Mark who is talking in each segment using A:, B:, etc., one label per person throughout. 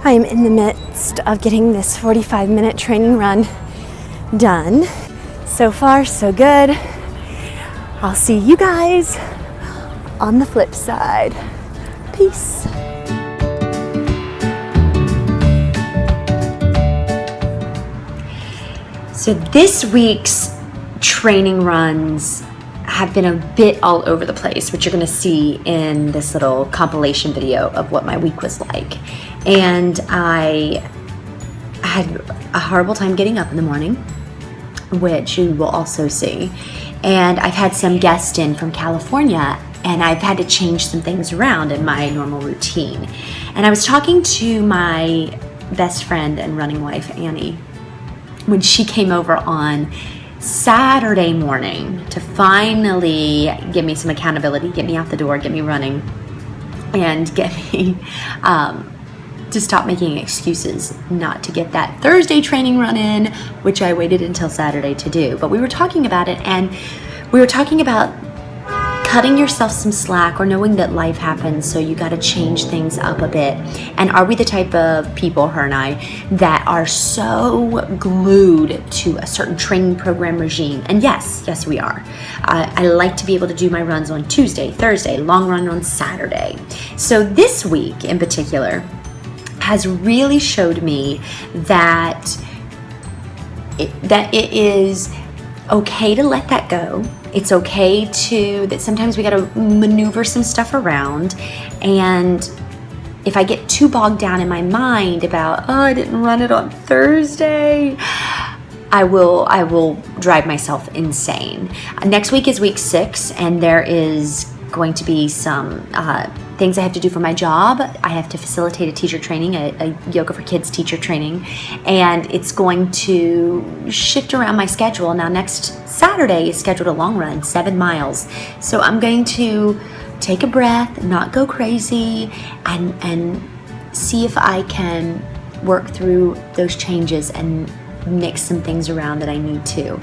A: I am in the midst of getting this 45-minute training run done. So far, so good. I'll see you guys on the flip side. Peace. So this week's training runs have been a bit all over the place, which you're going to see in this little compilation video of what my week was like. And I had a horrible time getting up in the morning, which you will also see. And I've had some guests in from California, and I've had to change some things around in my normal routine. And I was talking to my best friend and running wife, Annie, when she came over on Saturday morning to finally give me some accountability, get me out the door, get me running, and get me to stop making excuses not to get that Thursday training run in, which I waited until Saturday to do. But we were talking about it, and we were talking about cutting yourself some slack, or knowing that life happens, so you got to change things up a bit. And are we the type of people, her and I, that are so glued to a certain training program regime? And yes, we are. I like to be able to do my runs on Tuesday, Thursday, long run on Saturday. So this week in particular has really showed me that it is okay to let that go. It's okay that sometimes we got to maneuver some stuff around. And if I get too bogged down in my mind about, I didn't run it on Thursday, I will drive myself insane. Next week is week 6, and there is going to be some things I have to do for my job. I have to facilitate a teacher training, a yoga for kids teacher training, and it's going to shift around my schedule. Now next Saturday is scheduled a long run, 7 miles. So I'm going to take a breath, not go crazy, and see if I can work through those changes and mix some things around that I need to.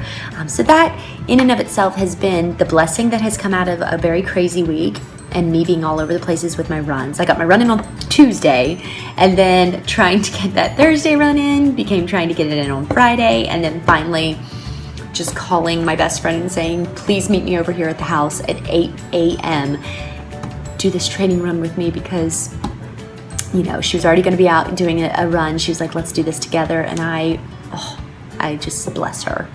A: So that in and of itself has been the blessing that has come out of a very crazy week and me being all over the places with my runs. I got my run in on Tuesday, and then trying to get that Thursday run in became trying to get it in on Friday, and then finally just calling my best friend and saying, please meet me over here at the house at 8 a.m. Do this training run with me, because she was already going to be out doing a run. She was like, let's do this together. And I just bless her.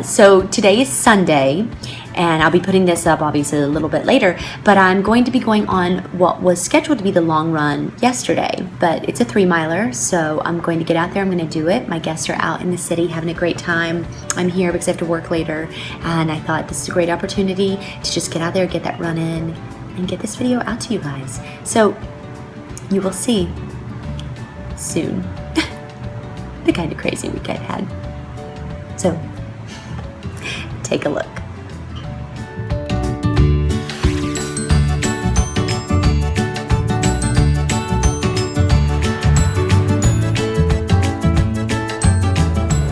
A: So today is Sunday, and I'll be putting this up obviously a little bit later, but I'm going to be going on what was scheduled to be the long run yesterday, but it's a 3-miler, so I'm going to get out there. I'm going to do it. My guests are out in the city having a great time. I'm here because I have to work later, and I thought this is a great opportunity to just get out there, get that run in, and get this video out to you guys. So you will see soon the kind of crazy week I've had. So take a look.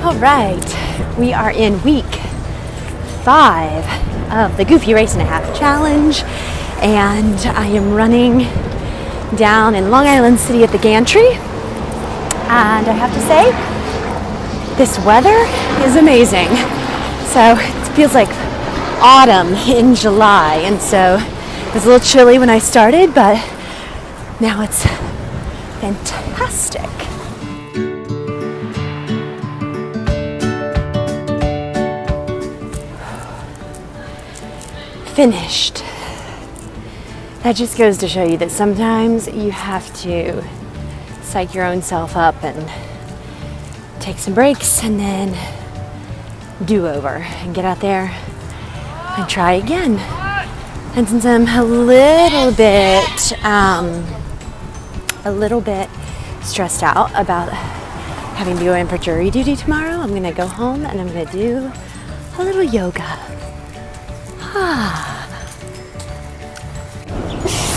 A: All right, we are in week 5 of the Goofy Race and a Half Challenge, and I am running down in Long Island City at the Gantry. And I have to say, this weather is amazing. So it feels like autumn in July, and so it was a little chilly when I started, but now it's fantastic. Finished. That just goes to show you that sometimes you have to psych your own self up and take some breaks, and then do over and get out there and try again. And since I'm a little bit stressed out about having to go in for jury duty tomorrow, I'm gonna go home and I'm gonna do a little yoga.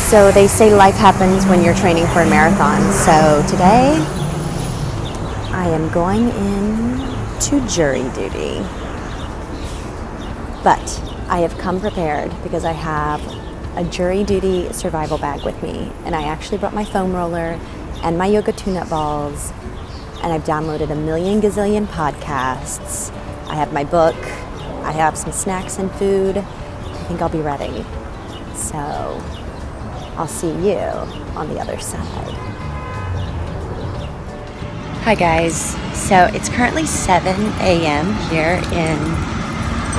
A: So they say life happens when you're training for a marathon. So today I am going in to jury duty. But I have come prepared because I have a jury duty survival bag with me. And I actually brought my foam roller
B: and my yoga tune-up balls, and I've downloaded a million gazillion podcasts. I have my book. I have some snacks and food. I think I'll be ready. So I'll see you on the other side.
A: Hi guys, so it's currently 7 a.m. here in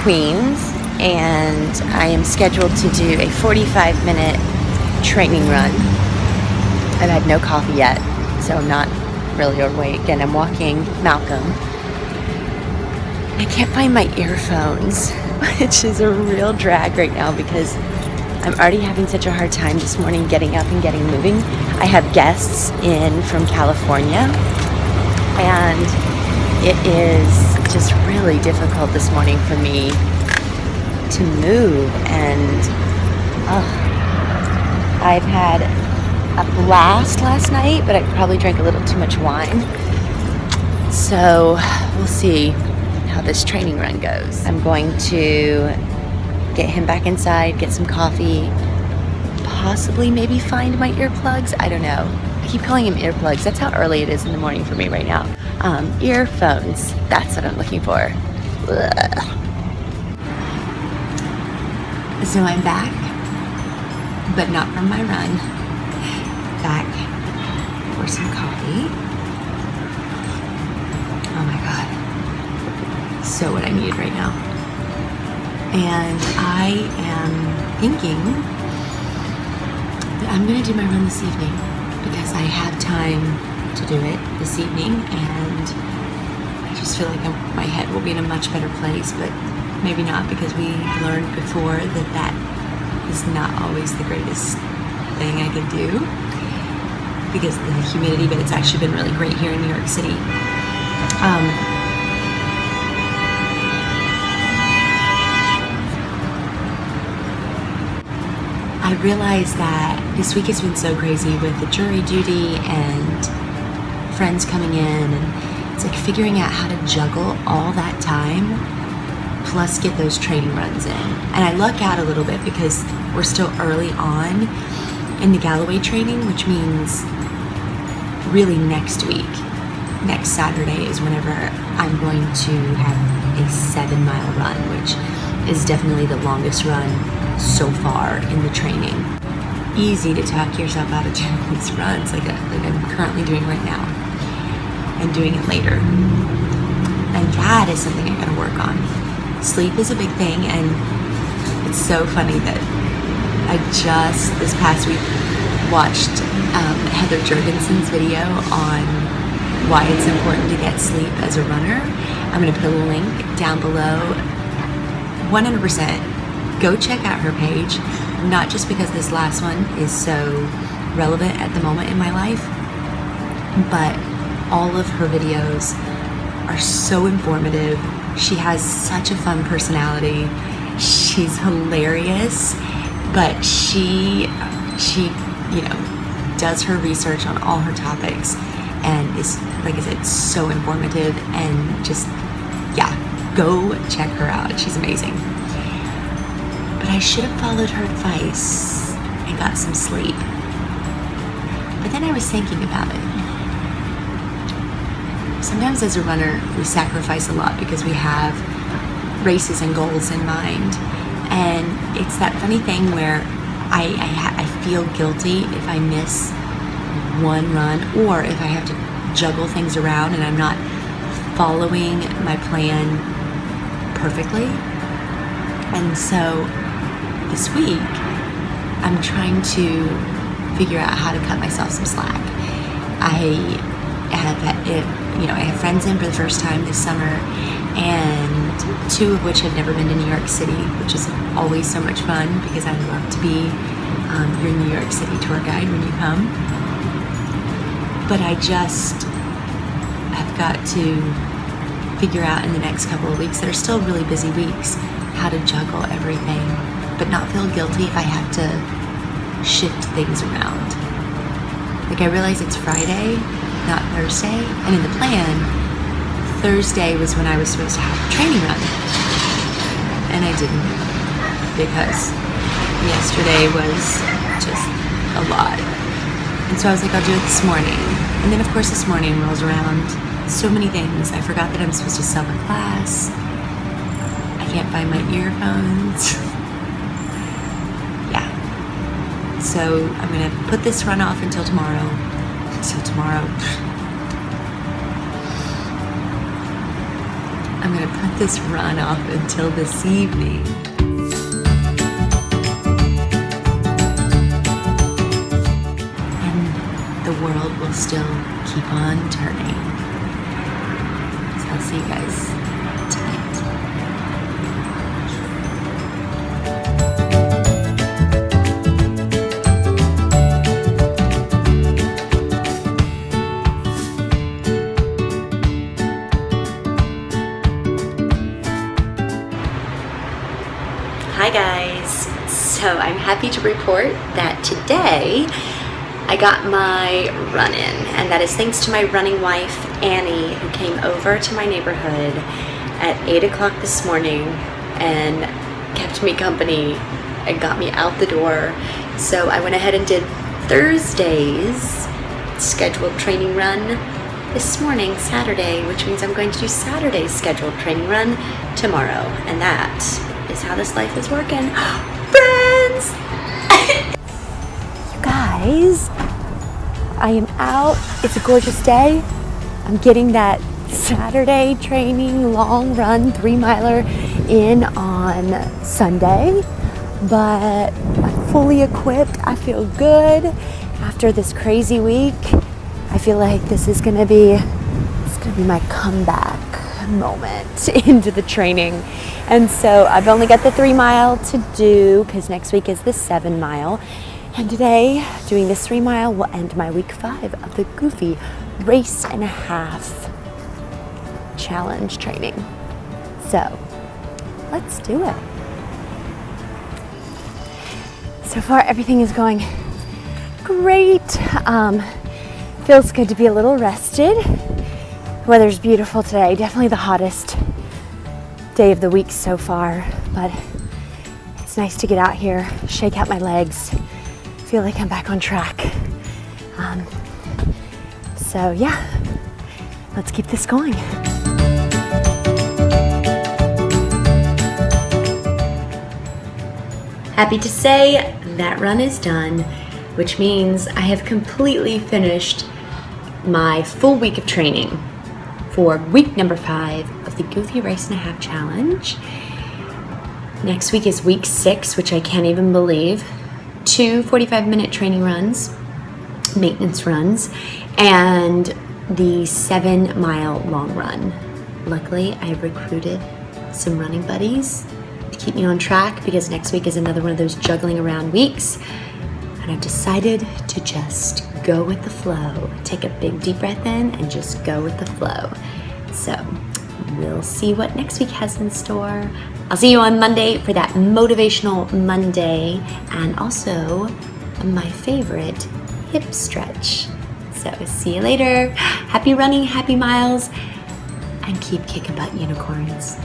A: Queens, and I am scheduled to do a 45-minute training run. I've had no coffee yet, so I'm not really awake, and I'm walking Malcolm. I can't find my earphones, which is a real drag right now because I'm already having such a hard time this morning getting up and getting moving. I have guests in from California, and it is just really difficult this morning for me to move, and I've had a blast last night, but I probably drank a little too much wine. So we'll see how this training run goes. I'm going to get him back inside, get some coffee, possibly maybe find my earplugs. I don't know. I keep calling them earplugs. That's how early it is in the morning for me right now. Earphones. That's what I'm looking for. Ugh. So I'm back, but not from my run. Back for some coffee. Oh my God. So what I needed right now. And I am thinking that I'm gonna do my run this evening because I have time to do it this evening, and I just feel like my head will be in a much better place, but maybe not, because we learned before that is not always the greatest thing I could do because of the humidity, but it's actually been really great here in New York City. I realized that this week has been so crazy with the jury duty and friends coming in, and it's like figuring out how to juggle all that time plus get those training runs in. And I luck out a little bit because we're still early on in the Galloway training, which means really next week, next Saturday is whenever I'm going to have a 7-mile run, which is definitely the longest run so far in the training. Easy to talk yourself out of doing these runs like I'm currently doing right now and doing it later. And that is something I gotta work on. Sleep is a big thing, and it's so funny that I just this past week watched Heather Jergensen's video on why it's important to get sleep as a runner. I'm gonna put a link down below. 100%. Go check out her page, not just because this last one is so relevant at the moment in my life, but all of her videos are so informative. She has such a fun personality. She's hilarious, but she does her research on all her topics and is, like I said, so informative, and just, yeah, go check her out. She's amazing. But I should have followed her advice and got some sleep. But then I was thinking about it. Sometimes as a runner, we sacrifice a lot because we have races and goals in mind. And it's that funny thing where I feel guilty if I miss one run, or if I have to juggle things around and I'm not following my plan perfectly. And so this week, I'm trying to figure out how to cut myself some slack. I have friends in for the first time this summer, and 2 of which have never been to New York City, which is always so much fun because I love to be your New York City tour guide when you come. But I just have got to figure out in the next couple of weeks that are still really busy weeks how to juggle everything, but not feel guilty if I have to shift things around. Like, I realize it's Friday, not Thursday, and in the plan, Thursday was when I was supposed to have a training run, and I didn't, because yesterday was just a lot. And so I was like, I'll do it this morning. And then of course this morning rolls around. So many things. I forgot that I'm supposed to sell a class. I can't find my earphones. Yeah. So I'm gonna put this run off until tomorrow. I'm gonna put this run off until this evening. And the world will still keep on turning. So I'll see you guys tonight. Hi guys, so I'm happy to report that today I got my run in, and that is thanks to my running wife Annie, who came over to my neighborhood at 8 o'clock this morning and kept me company and got me out the door. So I went ahead and did Thursday's scheduled training run this morning, Saturday, which means I'm going to do Saturday's scheduled training run tomorrow, and that is how this life is working. Friends!
B: You guys, I am out. It's a gorgeous day. I'm getting that Saturday training long run 3-miler in on Sunday, but I'm fully equipped. I feel good after this crazy week. I feel like this is gonna be my comeback moment into the training. And so I've only got the 3-mile to do because next week is the 7-mile. And today, doing this 3-mile will end my week 5 of the Goofy race and a half challenge training. So let's do it. So far, everything is going great. Feels good to be a little rested. Weather's beautiful today. Definitely the hottest day of the week so far, but it's nice to get out here, shake out my legs, feel like I'm back on track. So yeah, let's keep this going.
A: Happy to say that run is done, which means I have completely finished my full week of training for week number 5 of the Goofy Race and a Half Challenge. Next week is week 6, which I can't even believe. 2 45-minute training runs, maintenance runs, and the 7-mile long run. Luckily, I recruited some running buddies to keep me on track because next week is another one of those juggling around weeks. And I've decided to just go with the flow. Take a big deep breath in and just go with the flow. So we'll see what next week has in store. I'll see you on Monday for that motivational Monday and also my favorite hip stretch. So see you later. Happy running, happy miles, and keep kicking butt, unicorns.